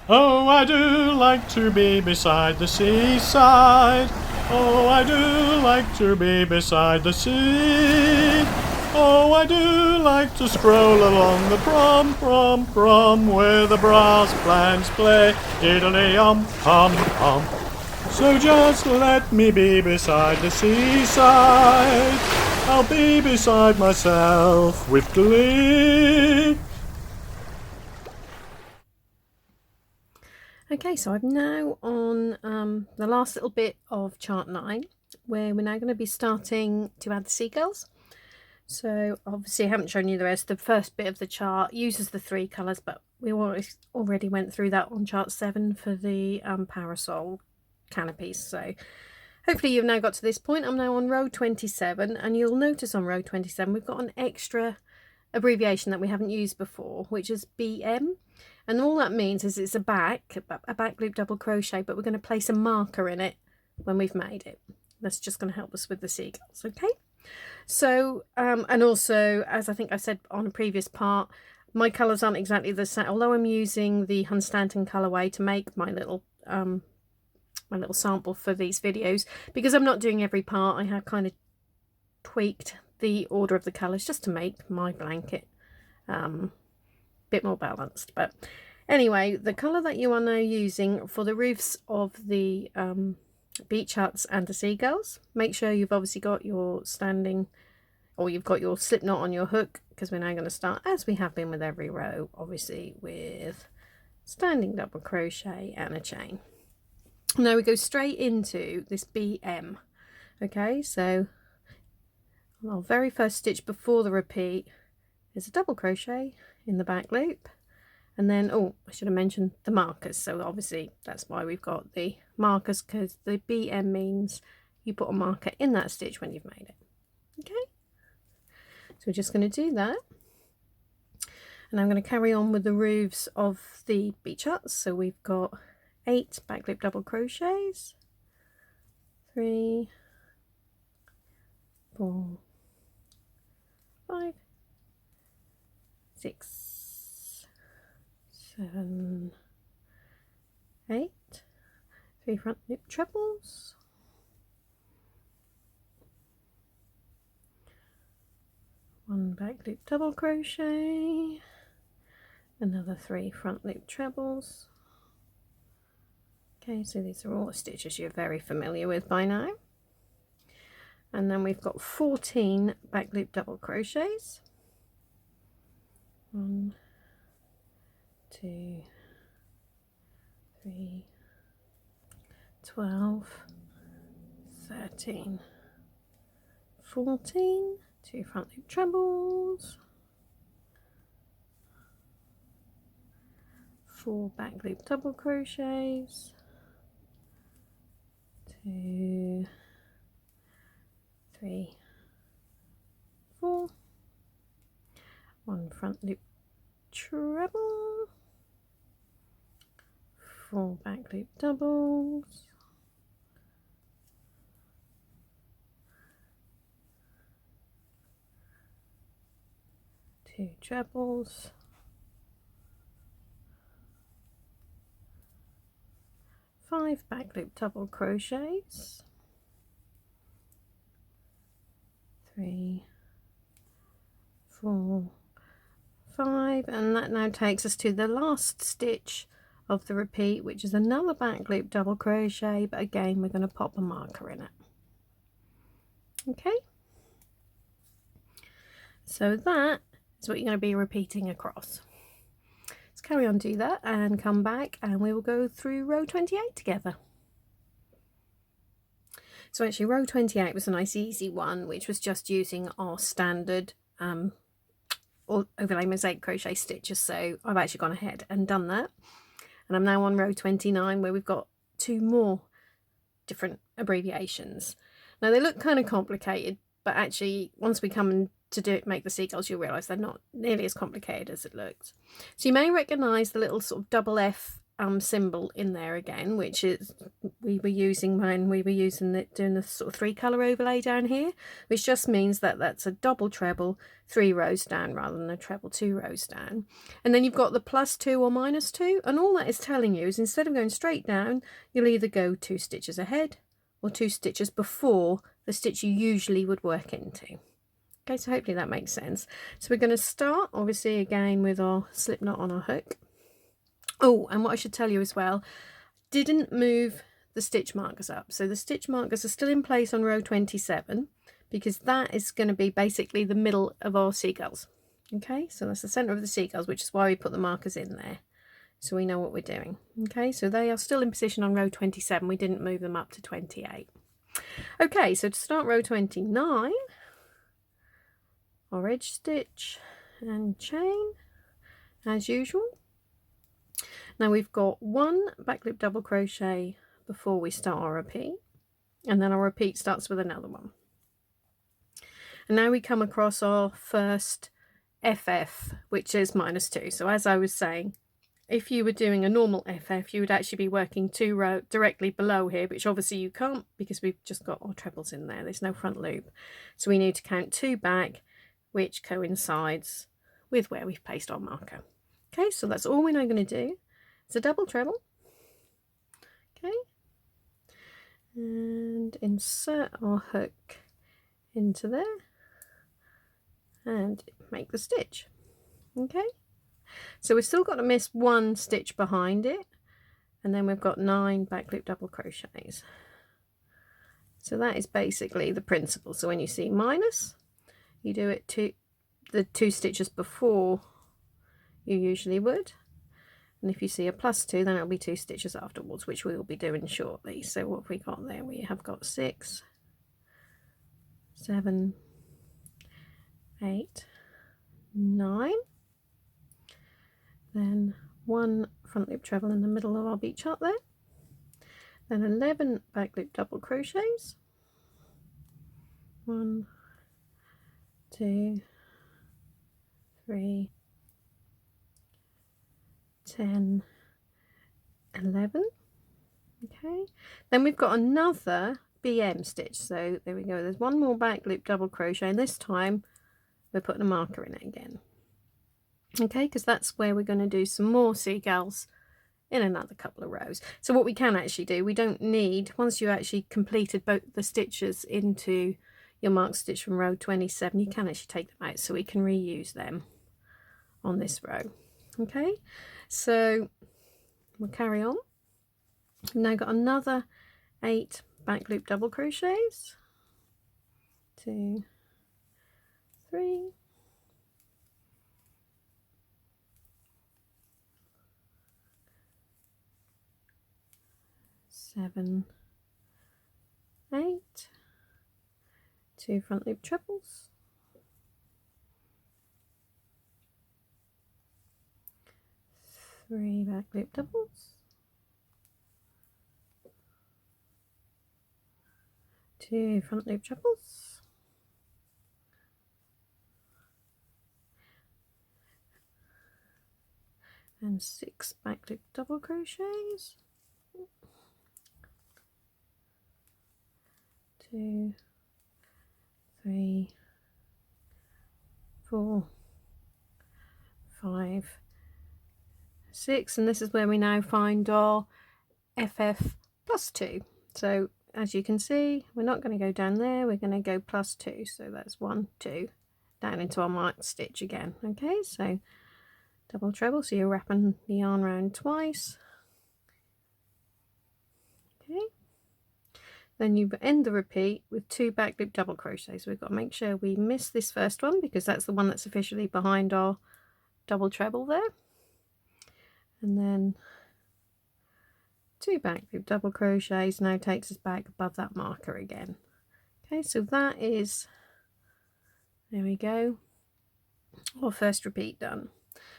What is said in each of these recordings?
Oh, I do like to be beside the seaside. Oh, I do like to be beside the sea. Oh, I do like to stroll along the prom, where the brass bands play, diddly-um. So just let me be beside the seaside. I'll be beside myself with glee. Okay, so I'm now on the last little bit of chart 9, where we're now going to be starting to add the seagulls. So obviously I haven't shown you the rest. The first bit of the chart uses the 3 colours, but we already went through that on chart 7 for the parasol canopies. So hopefully you've now got to this point. I'm now on row 27, and you'll notice on row 27 we've got an extra abbreviation that we haven't used before, which is BM. And all that means is it's a back loop double crochet, but we're going to place a marker in it when we've made it. That's just going to help us with the seagulls, okay? So, and also, as I think I said on a previous part, my colours aren't exactly the same. Although I'm using the Hunstanton colourway to make my little sample for these videos, because I'm not doing every part, I have kind of tweaked the order of the colours just to make my blanket bit more balanced. But anyway, the colour that you are now using for the roofs of the beach huts and the seagulls, make sure you've obviously got your standing, or you've got your slip knot on your hook, because we're now going to start, as we have been with every row, obviously with standing double crochet and a chain. Now we go straight into this BM. Okay, so our very first stitch before the repeat is a double crochet in the back loop, and then, oh, I should have mentioned the markers. So obviously that's why we've got the markers, because the BM means you put a marker in that stitch when you've made it. Okay, so we're just going to do that, and I'm going to carry on with the roofs of the beach huts. So we've got 8 back loop double crochets, 3, 4, 5, 6, 7, 8, 3 front loop trebles, 1 back loop double crochet, another 3 front loop trebles. Okay, so these are all the stitches you're very familiar with by now. And then we've got 14 back loop double crochets. 1, 2, 3, 12, 13, 14, 2 front loop trebles, 4 back loop double crochets, 2, 3, 4, 1 front loop treble, 4 back loop doubles, 2 trebles, 5 back loop double crochets, 3, 4, 5, and that now takes us to the last stitch of the repeat, which is another back loop double crochet, but again we're going to pop a marker in it. Okay, so that is what you're going to be repeating across. Let's carry on, do that, and come back, and we will go through row 28 together. So actually row 28 was a nice easy one, which was just using our standard overlay mosaic crochet stitches. So I've actually gone ahead and done that, and I'm now on row 29, where we've got 2 more different abbreviations. Now they look kind of complicated, but actually once we come to make the seagulls, you'll realize they're not nearly as complicated as it looks. So you may recognize the little sort of double F symbol in there again, which we were using when we were doing the sort of 3 colour overlay down here, which just means that that's a double treble 3 rows down rather than a treble 2 rows down. And then you've got the +2 or -2, and all that is telling you is instead of going straight down, you'll either go 2 stitches ahead or 2 stitches before the stitch you usually would work into. Okay, so hopefully that makes sense. So we're going to start obviously again with our slip knot on our hook. Oh, and what I should tell you as well, didn't move the stitch markers up. So the stitch markers are still in place on row 27 because that is going to be basically the middle of our seagulls. Okay, so that's the center of the seagulls, which is why we put the markers in there, so we know what we're doing. Okay, so they are still in position on row 27. We didn't move them up to 28. Okay, so to start row 29, our edge stitch and chain as usual. Now we've got 1 back loop double crochet before we start our repeat, and then our repeat starts with another one. And now we come across our first FF, which is -2. So as I was saying, if you were doing a normal FF, you would actually be working 2 rows directly below here, which obviously you can't because we've just got our trebles in there. There's no front loop. So we need to count 2 back, which coincides with where we've placed our marker. Okay, so that's all we're now going to do. It's a double treble. Okay, and insert our hook into there and make the stitch. Okay, so we've still got to miss 1 stitch behind it, and then we've got 9 back loop double crochets. So that is basically the principle. So when you see minus, you do it to the 2 stitches before you usually would, and if you see a +2, then it'll be 2 stitches afterwards, which we will be doing shortly. So what have we got there? We have got 6, 7, 8, 9, then 1 front loop treble in the middle of our beach heart there, then 11 back loop double crochets, 1, 2, 3, 10, 11. Okay, then we've got another BM stitch, so there we go, there's 1 more back loop double crochet, and this time we're putting a marker in it again. Okay, because that's where we're going to do some more seagulls in another couple of rows. So what we can actually do, we don't need, once you actually completed both the stitches into your marked stitch from row 27, you can actually take them out so we can reuse them on this row. Okay, so we'll carry on. We've now got another 8 back loop double crochets, 2, 3, 7, 8, 2 front loop trebles, 3 back loop doubles, 2 front loop trebles, and 6 back loop double crochets, 2, 3, 4, 5, 6, and this is where we now find our FF +2. So as you can see, we're not going to go down there, we're going to go +2, so that's 1, 2, down into our marked stitch again. Okay, so double treble, so you're wrapping the yarn around twice. Okay, then you end the repeat with 2 back loop double crochets. So we've got to make sure we miss this first one because that's the one that's officially behind our double treble there, and then 2 back loop double crochets now takes us back above that marker again. Okay, so that is, there we go, our first repeat done.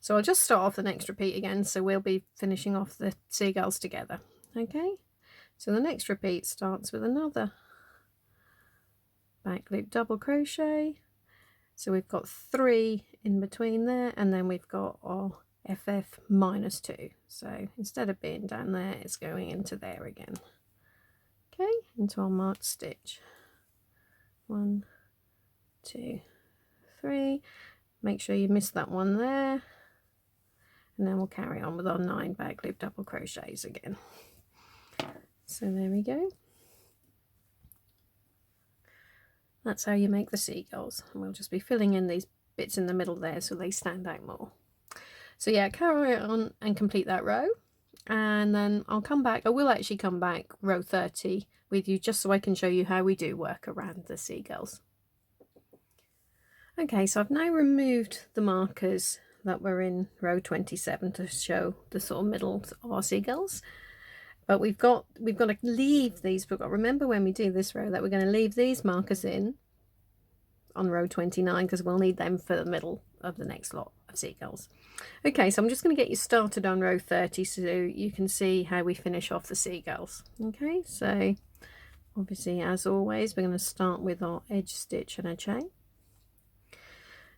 So I'll just start off the next repeat again, so we'll be finishing off the seagulls together. Okay, so the next repeat starts with another back loop double crochet, so we've got 3 in between there, and then we've got our FF -2, so instead of being down there, it's going into there again. into our marked stitch. 1, 2, 3. Make sure you miss that one there, and then we'll carry on with our 9 back loop double crochets again. So there we go. That's how you make the seagulls, and we'll just be filling in these bits in the middle there so they stand out more. So yeah, carry on and complete that row, and then I'll come back. I will actually come back row 30 with you, just so I can show you how we do work around the seagulls. Okay, so I've now removed the markers that were in row 27 to show the sort of middle of our seagulls. But we've got to leave these. We've got to remember when we do this row that we're going to leave these markers in on row 29 because we'll need them for the middle of the next lot of seagulls. Okay, so I'm just going to get you started on row 30 so you can see how we finish off the seagulls. Okay, so obviously as always we're going to start with our edge stitch and a chain.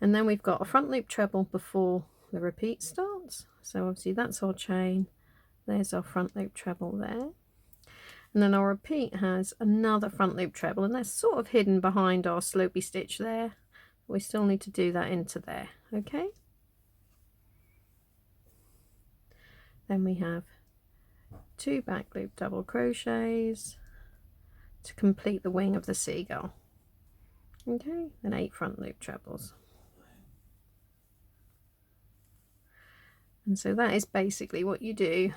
And then we've got a front loop treble before the repeat starts. So obviously that's our chain. There's our front loop treble there. And then our repeat has another front loop treble, and that's sort of hidden behind our slopey stitch there. We still need to do that into there, okay? Then we have 2 back loop double crochets to complete the wing of the seagull. Okay, and 8 front loop trebles. And so that is basically what you do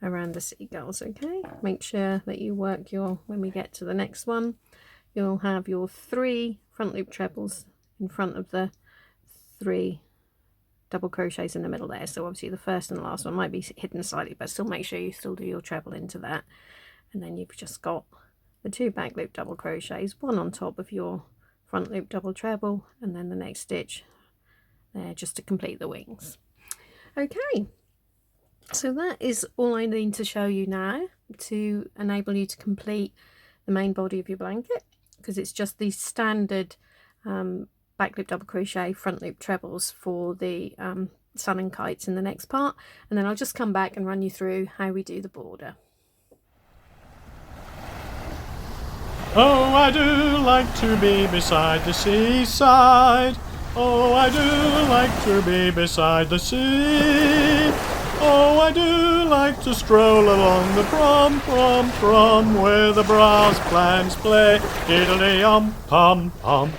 around the seagulls, okay? Make sure that you work when we get to the next one, you'll have your 3 front loop trebles in front of the 3 double crochets in the middle there. So obviously the first and the last one might be hidden slightly, but still make sure you still do your treble into that. And then you've just got the 2 back loop double crochets, one on top of your front loop double treble, and then the next stitch there just to complete the wings. Okay, so that is all I need to show you now to enable you to complete the main body of your blanket, because it's just the standard back loop double crochet front loop trebles for the sun and kites in the next part, and then I'll just come back and run you through how we do the border. Oh, I do like to be beside the seaside. Oh, I do like to be beside the sea. Oh, I do like to stroll along the prom, where the brass bands play, diddly-um, pom, pom.